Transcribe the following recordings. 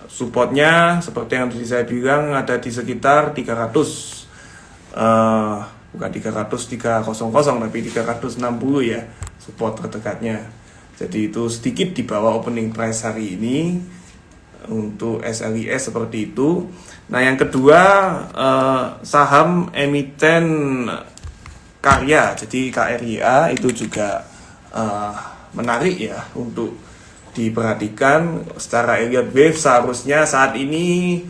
supportnya seperti yang tadi saya bilang ada di sekitar 300, bukan 300 tapi 360 ya support terdekatnya. Jadi itu sedikit di bawah opening price hari ini untuk SLIS seperti itu. Nah yang kedua saham emiten karya, jadi KRYA itu juga menarik ya untuk diperhatikan. Secara Elliott Wave seharusnya saat ini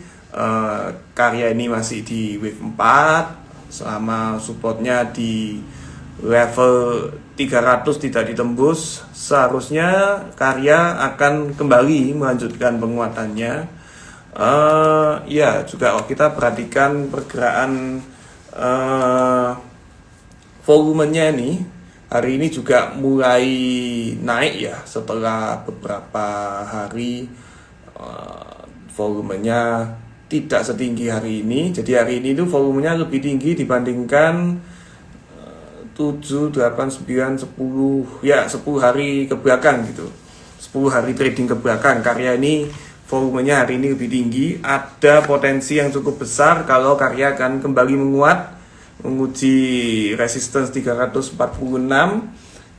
karya ini masih di wave 4 selama supportnya di level 300 tidak ditembus, seharusnya karya akan kembali melanjutkan penguatannya. Ya juga kita perhatikan pergerakan volumenya ini hari ini juga mulai naik ya setelah beberapa hari volumenya tidak setinggi hari ini. Jadi hari ini itu volumenya lebih tinggi dibandingkan 7, 8, 9, 10 ya 10 hari kebelakang gitu. 10 hari trading kebelakang karya ini volumenya hari ini lebih tinggi. Ada potensi yang cukup besar kalau karya akan kembali menguat, menguji resistance 346.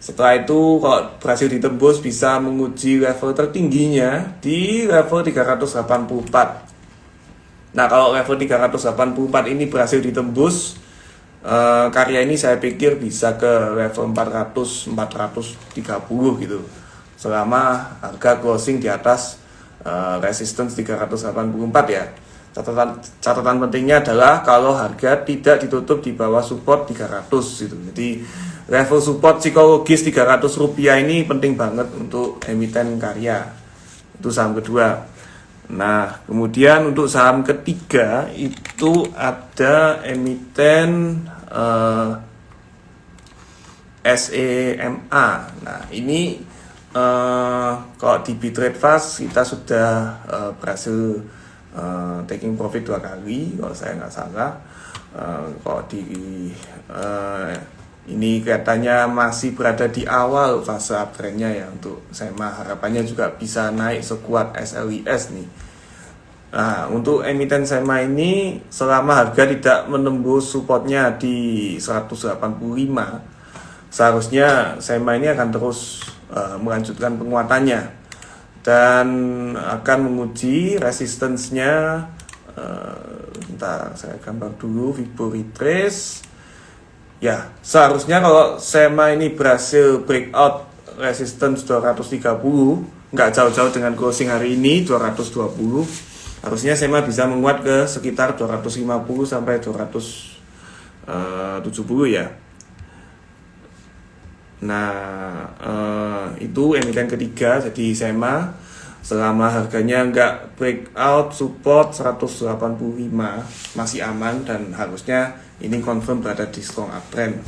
Setelah itu kalau berhasil ditembus bisa menguji level tertingginya di level 384. Nah kalau level 384 ini berhasil ditembus, karya ini saya pikir bisa ke level 430 gitu selama harga closing di atas resistance 384 ya. Catatan pentingnya adalah kalau harga tidak ditutup di bawah support 300 gitu. Jadi level support psikologis 300 rupiah ini penting banget untuk emiten karya. Itu saham kedua. Nah, kemudian untuk saham ketiga itu ada emiten SEMA. Nah, ini kalau di Bitrade Fast kita sudah berhasil taking profit 2 kali kalau saya nggak salah. Kalau di ini kelihatannya masih berada di awal fase uptrendnya ya untuk SEMA. Harapannya juga bisa naik sekuat SLIS nih. Nah untuk emiten SEMA ini selama harga tidak menembus supportnya di 185, seharusnya SEMA ini akan terus melanjutkan penguatannya dan akan menguji resistance-nya. Bentar saya gambar dulu Fibo retrace. Ya, seharusnya kalau SEMA ini berhasil breakout resistance 230, nggak jauh-jauh dengan closing hari ini 220, harusnya SEMA bisa menguat ke sekitar 250 sampai 270 ya. Nah, itu emiten ketiga, jadi SEMA selama harganya nggak breakout support 185 masih aman dan harusnya ini confirm berada di strong uptrend.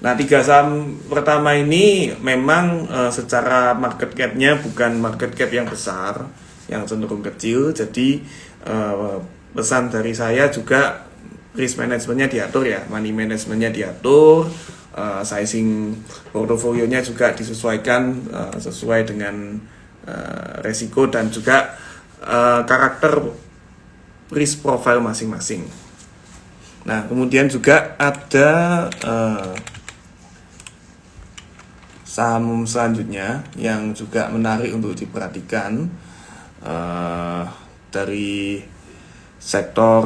Nah 3 saham pertama ini memang secara market cap-nya bukan market cap yang besar, yang cenderung kecil. Jadi pesan dari saya juga risk manajemennya diatur ya, money manajemennya diatur, sizing portofolionya juga disesuaikan sesuai dengan resiko dan juga karakter risk profile masing-masing. Nah kemudian juga ada saham selanjutnya yang juga menarik untuk diperhatikan dari sektor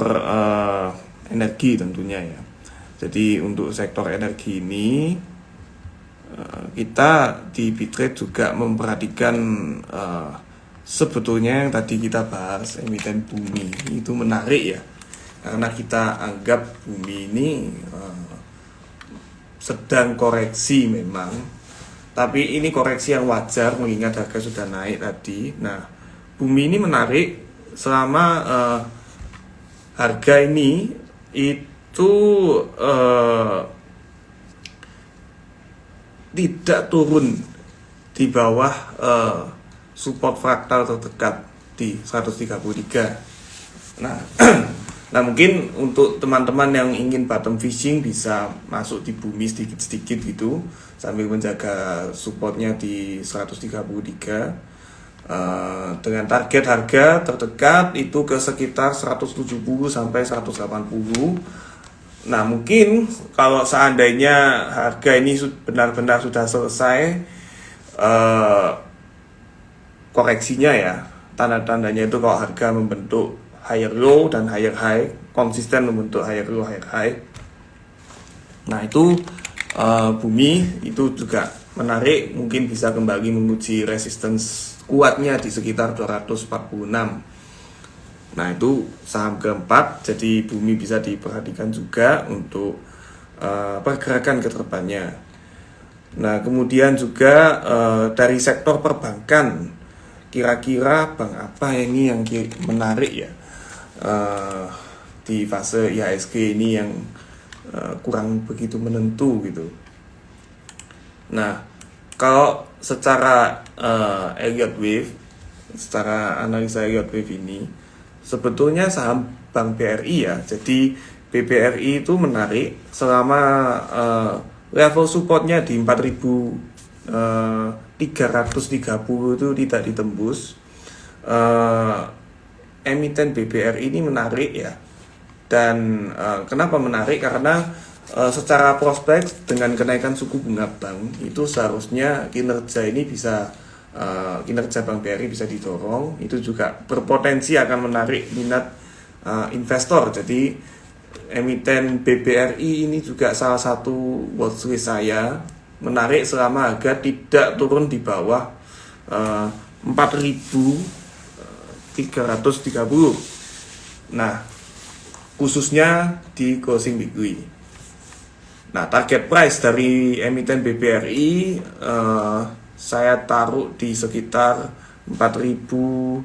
energi tentunya ya. Jadi untuk sektor energi ini kita di Bitrade juga memperhatikan sebetulnya yang tadi kita bahas emiten bumi itu menarik ya, karena kita anggap bumi ini sedang koreksi memang, tapi ini koreksi yang wajar mengingat harga sudah naik tadi. Nah bumi ini menarik selama harga ini itu tidak turun di bawah support fraktal terdekat di 133. Nah mungkin untuk teman-teman yang ingin bottom fishing bisa masuk di bumi sedikit-sedikit gitu sambil menjaga supportnya di 133. dengan target harga terdekat itu ke sekitar 170 sampai 180. Nah, mungkin kalau seandainya harga ini benar-benar sudah selesai koreksinya ya, tanda-tandanya itu kalau harga membentuk higher low dan higher high, konsisten membentuk higher low higher high. Nah, itu bumi itu juga menarik, mungkin bisa kembali menguji resistance kuatnya di sekitar 246. Nah, itu saham keempat, jadi bumi bisa diperhatikan juga untuk pergerakan ke depannya. Nah, kemudian juga dari sektor perbankan, kira-kira bank apa ini yang menarik ya di fase IHSG ini yang kurang begitu menentu gitu. Nah, kalau secara Elliott Wave, secara analisa Elliott Wave ini sebetulnya saham Bank BRI ya. Jadi BBRI itu menarik selama level supportnya di 4.330 itu tidak ditembus. Emiten BBRI ini menarik ya. Dan kenapa menarik? Karena secara prospek dengan kenaikan suku bunga bank itu seharusnya kinerja ini bisa kinerja Bank BRI bisa didorong, itu juga berpotensi akan menarik minat investor. Jadi emiten BBRI ini juga salah satu watchlist saya, menarik selama harga tidak turun di bawah 4.330. Nah, khususnya di closing weekly. Nah, target price dari emiten BBRI saya taruh di sekitar 4.800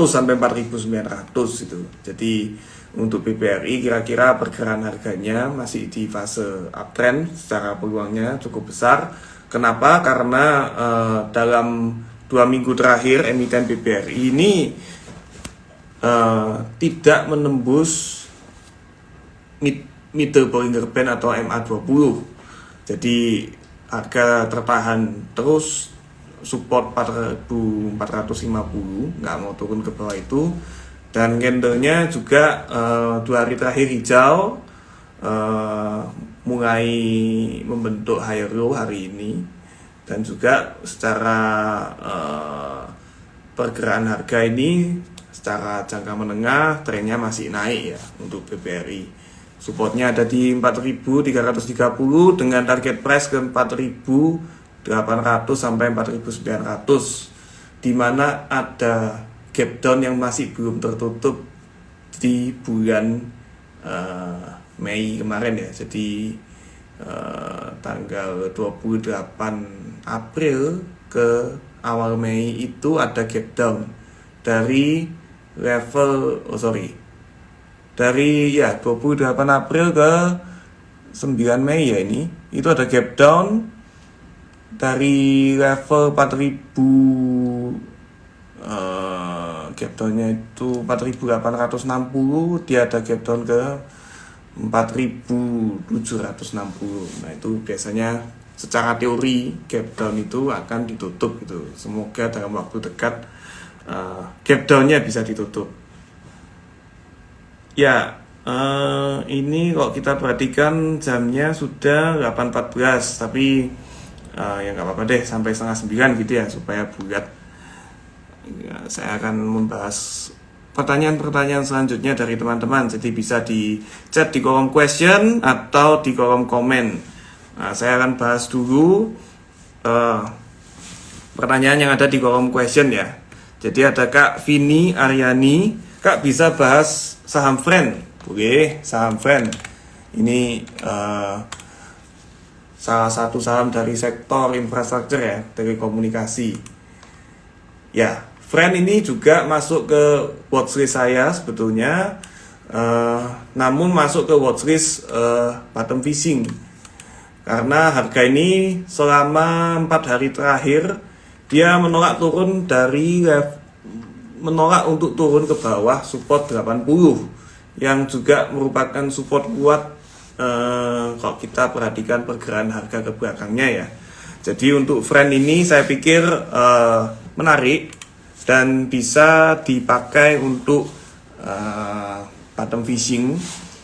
sampai 4.900 itu. Jadi untuk BBRI kira-kira pergerakan harganya masih di fase uptrend, secara peluangnya cukup besar. Kenapa? Karena dalam 2 minggu terakhir emiten BBRI ini tidak menembus middle Bollinger Band atau MA20. Jadi harga tertahan terus, support 4.450, nggak mau turun ke bawah itu. Dan candlenya juga 2 hari terakhir hijau, mulai membentuk higher low hari ini. Dan juga secara pergerakan harga ini secara jangka menengah trennya masih naik ya untuk BBRI. Supportnya ada di 4.330 dengan target price ke 4.800 sampai 4.900, di mana ada gap down yang masih belum tertutup di bulan Mei kemarin ya. Jadi tanggal 28 April ke awal Mei itu ada gap down dari level dari 28 April ke 9 Mei ya, ini itu ada gap down dari level 4.000, gap downnya itu 4.860, dia ada gap down ke 4.760. Nah, itu biasanya secara teori gap down itu akan ditutup gitu. Semoga dalam waktu dekat gap downnya bisa ditutup. Ya, ini kalau kita perhatikan jamnya sudah 8.14, tapi ya nggak apa-apa deh sampai 8:30 gitu ya, supaya bulat. Ya, saya akan membahas pertanyaan-pertanyaan selanjutnya dari teman-teman, jadi bisa di chat di kolom question atau di kolom komen. Nah, saya akan bahas dulu pertanyaan yang ada di kolom question ya. Jadi ada Kak Vini Aryani, Kak bisa bahas saham Friend? Oke, saham Friend ini salah satu saham dari sektor infrastruktur ya, telekomunikasi. Ya, Friend ini juga masuk ke watchlist saya sebetulnya, namun masuk ke watchlist bottom fishing karena harga ini selama 4 hari terakhir dia menolak untuk turun ke bawah support 80 yang juga merupakan support kuat kalau kita perhatikan pergerakan harga ke belakangnya ya. Jadi untuk friend ini saya pikir menarik dan bisa dipakai untuk bottom fishing,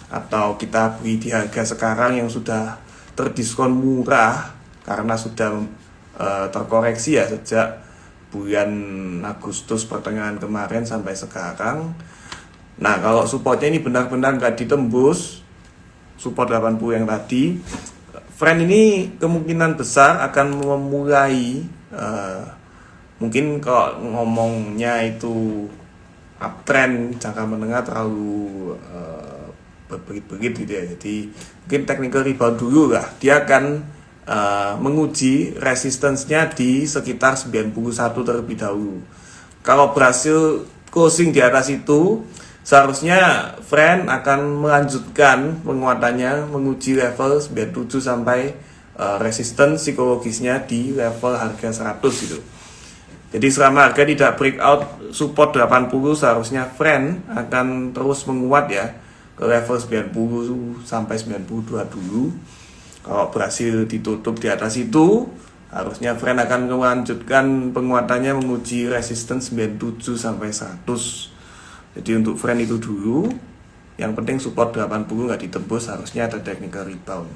atau kita beli di harga sekarang yang sudah terdiskon murah karena sudah terkoreksi ya sejak bulan Agustus pertengahan kemarin sampai sekarang. Nah, kalau supportnya ini benar-benar nggak ditembus support 80 yang tadi, friend ini kemungkinan besar akan memulai mungkin kalau ngomongnya itu uptrend jangka menengah terlalu berbelit-belit gitu ya. Jadi mungkin technical rebound dulu lah. Dia akan menguji resistance-nya di sekitar 91 terlebih dahulu. Kalau berhasil closing di atas itu, seharusnya friend akan melanjutkan penguatannya menguji level 97 sampai resistance psikologisnya di level harga 100 gitu. Jadi selama harga tidak breakout support 80, seharusnya friend akan terus menguat ya ke level 90 sampai 92 dulu. Kalau berhasil ditutup di atas itu, harusnya friend akan melanjutkan penguatannya menguji resistance 97 sampai 100. Jadi untuk friend itu dulu, yang penting support 80 nggak ditembus, harusnya ada technical rebound.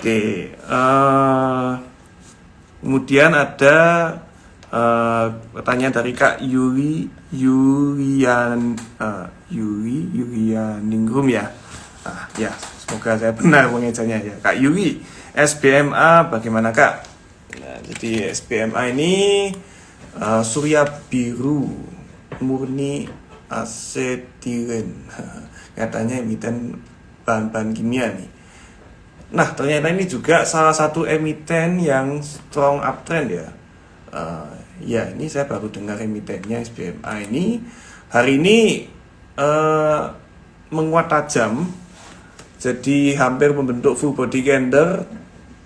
Oke, kemudian ada pertanyaan dari Kak Yulianingrum ya. Ya, semoga saya benar mengejanya ya. Kak Yuli, SBMA bagaimana Kak? Nah, jadi SBMA ini surya biru murni asetilen. Katanya emiten bahan-bahan kimia nih. Nah, ternyata ini juga salah satu emiten yang strong uptrend ya. Ya, ini saya baru dengar emitennya SBMA ini hari ini menguat tajam. Jadi hampir membentuk full body candle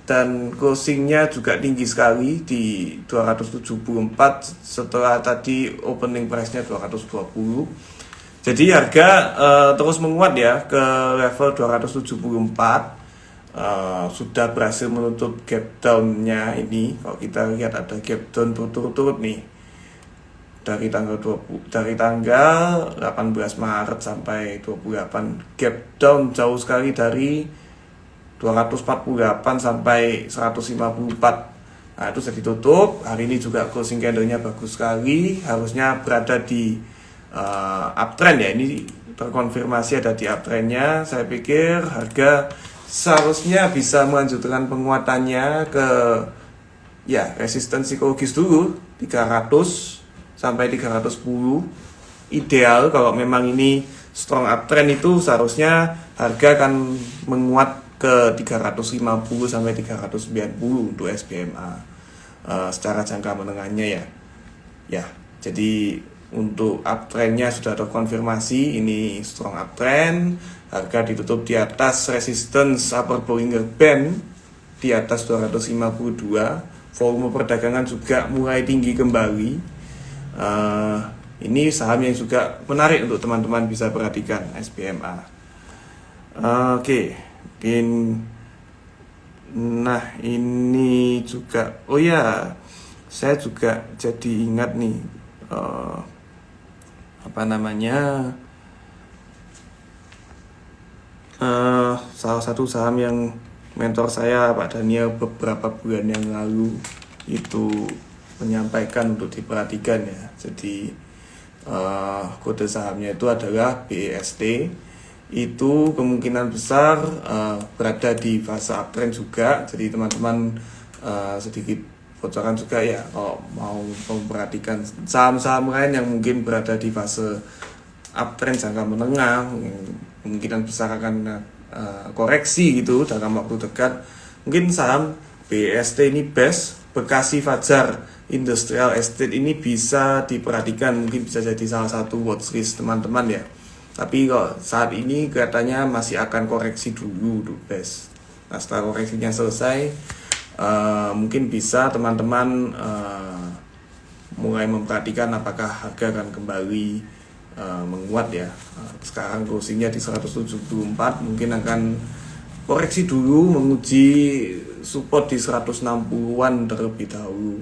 dan closingnya juga tinggi sekali di 274 setelah tadi opening price-nya 220. Jadi harga terus menguat ya ke level 274. Sudah berhasil menutup gap down-nya ini. Kalau kita lihat ada gap down berturut-turut nih dari tanggal 18 Maret sampai 28, gap down jauh sekali dari 248 sampai 154. Nah, itu sudah ditutup. Hari ini juga closing candle-nya bagus sekali, harusnya berada di uptrend ya. Ini terkonfirmasi ada di uptrend-nya. Saya pikir harga seharusnya bisa melanjutkan penguatannya ke ya resistance psikologis dulu 300 sampai 310. Ideal kalau memang ini strong uptrend itu seharusnya harga akan menguat ke 350 sampai 390 untuk SBMA secara jangka menengahnya ya. Ya, jadi untuk uptrendnya sudah terkonfirmasi, ini strong uptrend. Harga ditutup di atas resistance upper Bollinger Band di atas 252. Volume perdagangan juga mulai tinggi kembali. Ini saham yang juga menarik untuk teman-teman bisa perhatikan SBMA. Oke, mungkin nah ini juga, oh ya, saya juga jadi ingat nih salah satu saham yang mentor saya Pak Daniel beberapa bulan yang lalu itu menyampaikan untuk diperhatikan ya. Jadi kode sahamnya itu adalah BEST. Itu kemungkinan besar berada di fase uptrend juga. Jadi teman-teman sedikit bocoran juga ya, kalau mau memperhatikan saham-saham lain yang mungkin berada di fase uptrend jangka menengah, kemungkinan besar akan koreksi gitu dalam waktu dekat. Mungkin saham BEST ini best, Bekasi Fajar Industrial Estate ini bisa diperhatikan, mungkin bisa jadi salah satu watchlist teman-teman ya. Tapi kok saat ini kelihatannya masih akan koreksi dulu best. Nah, setelah koreksinya selesai, mungkin bisa teman-teman mulai memperhatikan apakah harga akan kembali menguat ya. Sekarang closingnya di 174, mungkin akan koreksi dulu, menguji support di 160-an terlebih dahulu,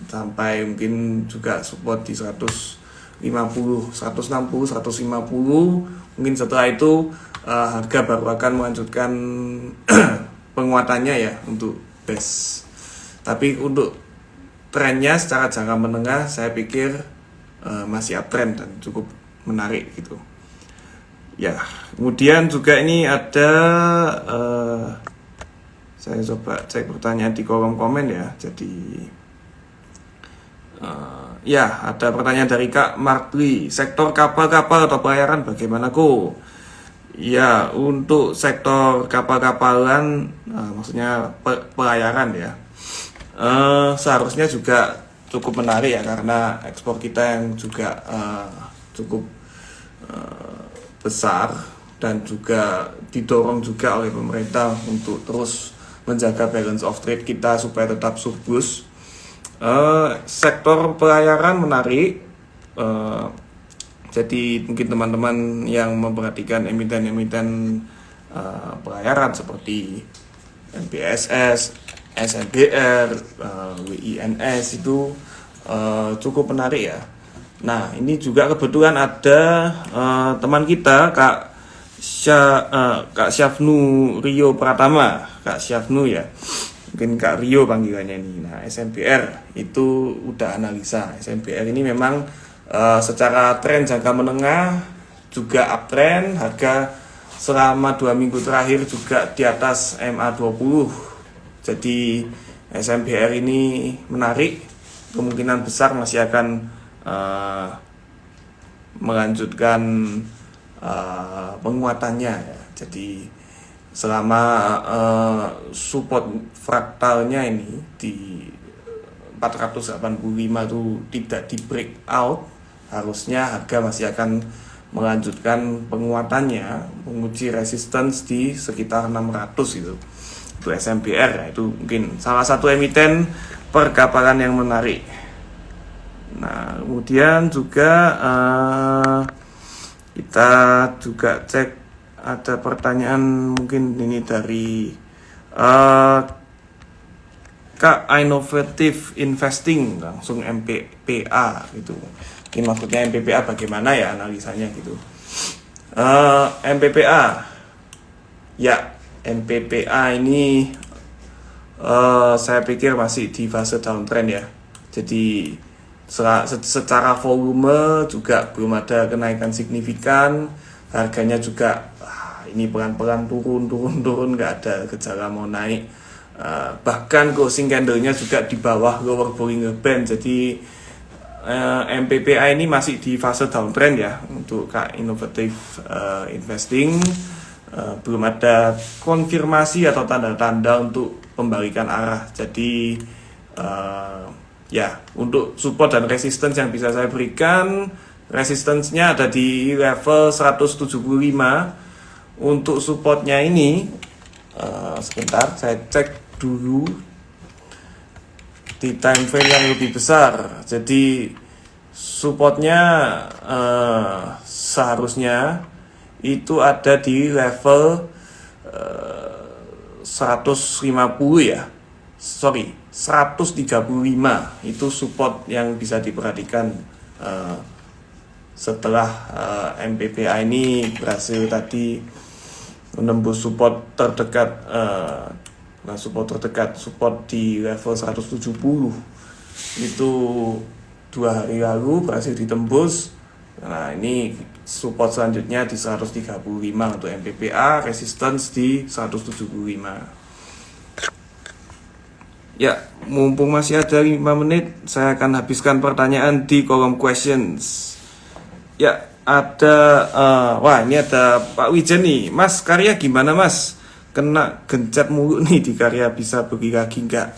sampai mungkin juga support di 150, 160, 150. Mungkin setelah itu harga baru akan melanjutkan penguatannya ya untuk base. Tapi untuk trennya secara jangka menengah saya pikir masih uptrend dan cukup menarik gitu. Ya, kemudian juga ini ada saya coba cek pertanyaan di kolom komen ya. Jadi ya, ada pertanyaan dari Kak Martli. Sektor kapal-kapal atau pelayaran bagaimana Ko? Ya, untuk sektor kapal-kapalan, maksudnya pelayaran ya, seharusnya juga cukup menarik ya, karena ekspor kita yang juga cukup besar dan juga didorong juga oleh pemerintah untuk terus menjaga balance of trade kita supaya tetap surplus. Sektor pelayaran menarik, jadi mungkin teman-teman yang memperhatikan emiten-emiten pelayaran seperti MBSS, SNBR, WINS itu cukup menarik ya. Nah, ini juga kebetulan ada teman kita Kak Syafnu Rio Pratama, Kak Syafnu ya. Mungkin Kak Rio panggilannya ini. Nah, SNBR itu udah analisa. SNBR ini memang secara tren jangka menengah juga uptrend, harga selama 2 minggu terakhir juga di atas MA20. Jadi SNBR ini menarik, kemungkinan besar masih akan melanjutkan penguatannya ya. Jadi selama support fraktalnya ini di 485 itu tidak di break out, harusnya harga masih akan melanjutkan penguatannya, menguji resistance di sekitar 600 itu SNBR ya. Itu mungkin salah satu emiten perkapalan yang menarik. Nah, kemudian juga kita juga cek ada pertanyaan mungkin ini dari Kak Innovative Investing, langsung MPPA gitu. Mungkin maksudnya MPPA bagaimana ya analisanya gitu. MPPA ya, MPPA ini saya pikir masih di fase downtrend ya. Jadi secara volume juga belum ada kenaikan signifikan, harganya juga ini pelan-pelan turun, nggak ada gejala mau naik. Bahkan closing candle-nya juga di bawah lower Bollinger Band. Jadi MPPA ini masih di fase downtrend ya untuk Kak Innovative Investing. Belum ada konfirmasi atau tanda-tanda untuk pembalikan arah. Jadi ya, untuk support dan resistance yang bisa saya berikan, resistance-nya ada di level 175. Untuk supportnya ini sebentar saya cek dulu di time frame yang lebih besar. Jadi supportnya seharusnya itu ada di level 150 ya. 135 itu support yang bisa diperhatikan setelah MPPA ini berhasil tadi menembus support terdekat, support di level 170 itu 2 hari lalu berhasil ditembus. Nah, ini support selanjutnya di 135 untuk MPPA, resistance di 175. Ya, mumpung masih ada 5 menit, saya akan habiskan pertanyaan di kolom questions. Ya, ada wah, ini ada Pak Wijen nih. Mas, Karya gimana Mas? Kena gencet mulu nih di Karya, bisa beli lagi enggak?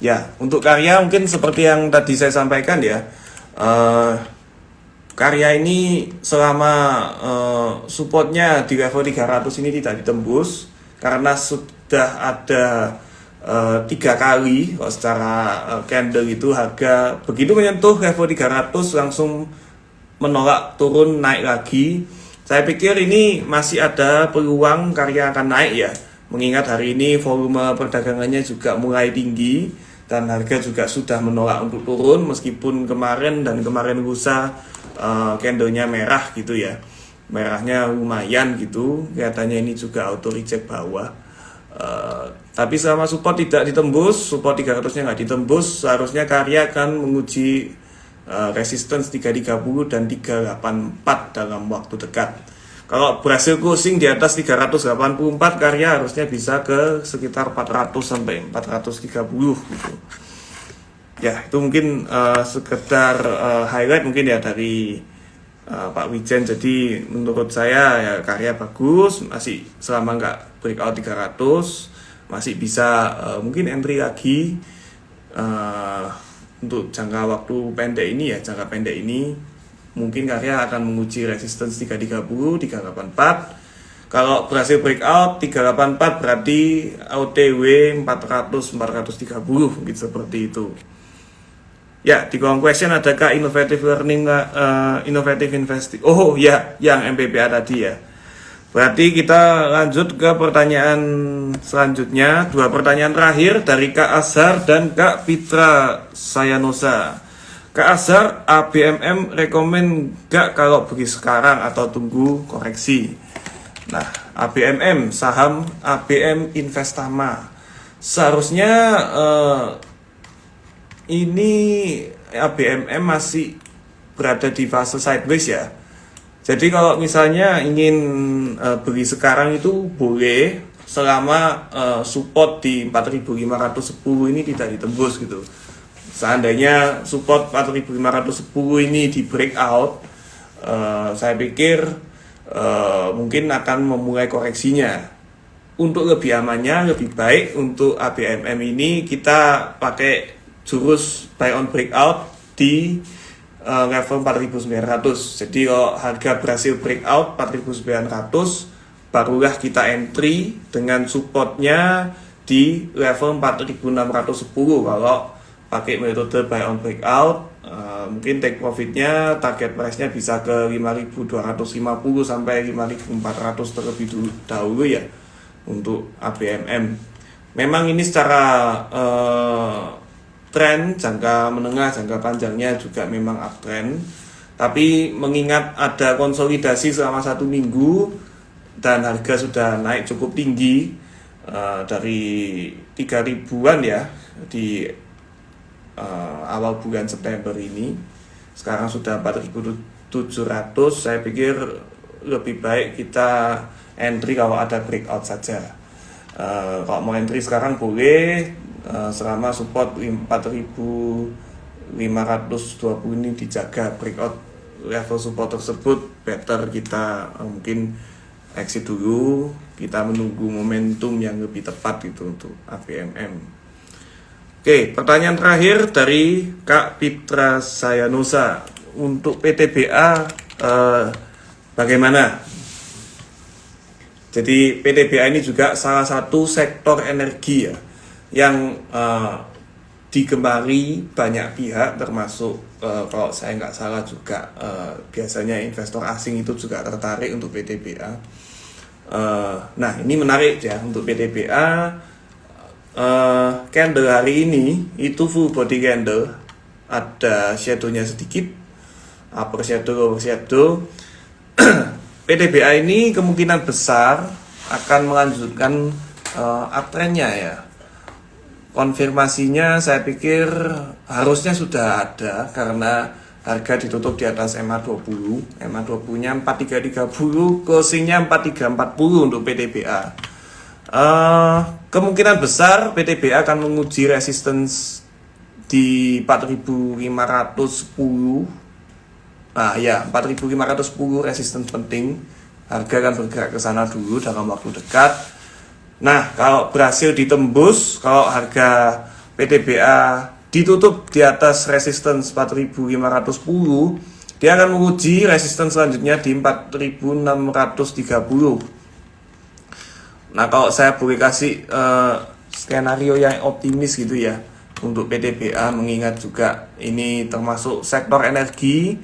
Ya, untuk Karya mungkin seperti yang tadi saya sampaikan ya. Karya ini selama supportnya di level 300 ini tidak ditembus, karena sudah ada 3 kali secara candle itu harga begitu menyentuh level 300 langsung menolak, turun, naik lagi. Saya pikir ini masih ada peluang Karya akan naik ya. Mengingat hari ini volume perdagangannya juga mulai tinggi dan harga juga sudah menolak untuk turun meskipun kemarin lusa candlenya merah gitu ya. Merahnya lumayan gitu, kelihatannya ini juga auto reject bawah. Tapi selama support tidak ditembus, support 300-nya nggak ditembus, seharusnya karya akan menguji resistance 330 dan 384 dalam waktu dekat. Kalau berhasil closing di atas 384, karya harusnya bisa ke sekitar 400 sampai 430 gitu. Ya, itu mungkin sekedar highlight mungkin ya dari Pak Wijen. Jadi menurut saya ya karya bagus, masih selama nggak breakout 300 masih bisa mungkin entry lagi untuk jangka waktu pendek ini ya, jangka pendek ini mungkin karya akan menguji resistance 330, 384. Kalau berhasil breakout 384 berarti OTW 400, 430 gitu, seperti itu. Ya, di kolom question adakah innovative learning, innovative investing? Oh ya, yang MPPA tadi ya. Berarti kita lanjut ke pertanyaan selanjutnya. 2 pertanyaan terakhir dari Kak Azhar dan Kak Fitra Sayanosa. Kak Azhar, ABMM rekomen gak kalau beli sekarang atau tunggu koreksi? Nah, ABMM, saham ABM Investama. Seharusnya ini ABMM masih berada di fase sideways ya. Jadi kalau misalnya ingin beli sekarang itu boleh selama support di 4.510 ini tidak ditembus gitu. Seandainya support 4.510 ini di breakout, saya pikir mungkin akan memulai koreksinya. Untuk lebih amannya, lebih baik untuk ABMM ini kita pakai jurus buy on breakout di level 4.900. Jadi kalau harga berhasil breakout 4.900, barulah kita entry dengan supportnya di level 4.610. Kalau pakai metode buy on breakout, mungkin take profitnya, target price-nya bisa ke 5.250 sampai 5.400 terlebih dahulu ya untuk ABMM. Memang ini secara tren jangka menengah, jangka panjangnya juga memang uptrend. Tapi mengingat ada konsolidasi selama 1 minggu dan harga sudah naik cukup tinggi dari 3.000-an ya di awal bulan September ini, sekarang sudah 4.700. Saya pikir lebih baik kita entry kalau ada breakout saja. Kalau mau entry sekarang boleh, selama support 4.520 ini dijaga, breakout level support tersebut better kita mungkin exit dulu, kita menunggu momentum yang lebih tepat gitu untuk ABMM. Oke, pertanyaan terakhir dari Kak Fitra Sayanosa. Untuk PTBA bagaimana? Jadi PTBA ini juga salah satu sektor energi ya, yang digemari banyak pihak, termasuk kalau saya nggak salah juga biasanya investor asing itu juga tertarik untuk PTBA. Nah, ini menarik ya untuk PTBA. Candle hari ini itu full body candle, ada shadownya sedikit, upper shadow, lower shadow. PTBA ini kemungkinan besar akan melanjutkan uptrendnya ya. Konfirmasinya saya pikir harusnya sudah ada karena harga ditutup di atas MA20. MA20-nya 4330, closingnya 4340 untuk PTBA. Kemungkinan besar PTBA akan menguji resistance di 4.510. Nah ya, 4.510 resistance penting. Harga akan bergerak ke sana dulu dalam waktu dekat. Nah, kalau berhasil ditembus, kalau harga PTBA ditutup di atas resistance 4.510, dia akan menguji resistance selanjutnya di 4.630. Nah, kalau saya boleh kasih skenario yang optimis gitu ya untuk PTBA, mengingat juga ini termasuk sektor energi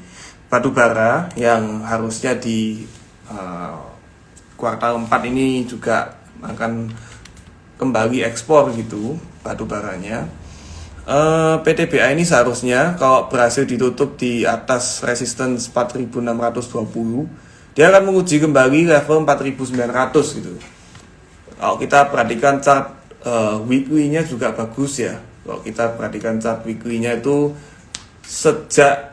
batubara yang harusnya di kuartal 4 ini juga akan kembali ekspor gitu batu baranya. PTBA ini seharusnya kalau berhasil ditutup di atas resistance 4620, dia akan menguji kembali level 4900 gitu. Kalau kita perhatikan chart weekly-nya juga bagus ya. Kalau kita perhatikan chart weekly-nya itu sejak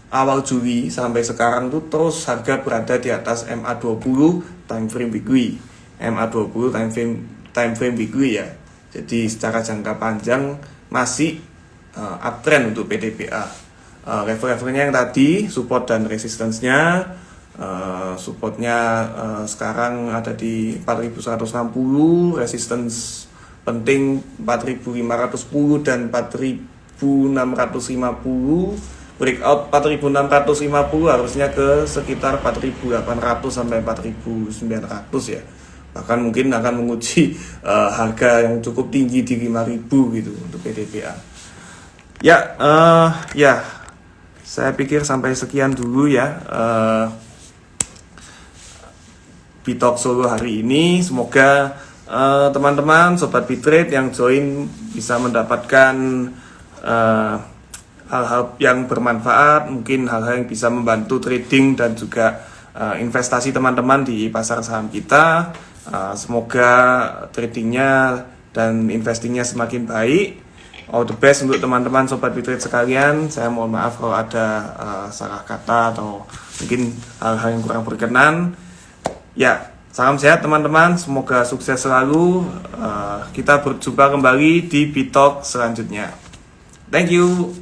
awal Juli sampai sekarang tuh terus harga berada di atas MA20 time frame weekly. MA20 time frame weekly ya. Jadi secara jangka panjang masih uptrend untuk PTBA. Level-levelnya yang tadi support dan resistance-nya, supportnya sekarang ada di 4160, resistance penting 4510 dan 4650. Breakout 4650 harusnya ke sekitar 4800 sampai 4900 ya. Bahkan mungkin akan menguji harga yang cukup tinggi di 5000 gitu untuk PTBA. Ya, saya pikir sampai sekian dulu ya Bitalk Solo hari ini. Semoga teman-teman sobat Bitrade yang join bisa mendapatkan hal-hal yang bermanfaat, mungkin hal-hal yang bisa membantu trading dan juga investasi teman-teman di pasar saham kita. Semoga tradingnya dan investingnya semakin baik. All the best untuk teman-teman sobat Bitrade sekalian. Saya mohon maaf kalau ada salah kata atau mungkin hal-hal yang kurang berkenan. Ya, salam sehat teman-teman. Semoga sukses selalu. Kita berjumpa kembali di Bitalk selanjutnya. Thank you.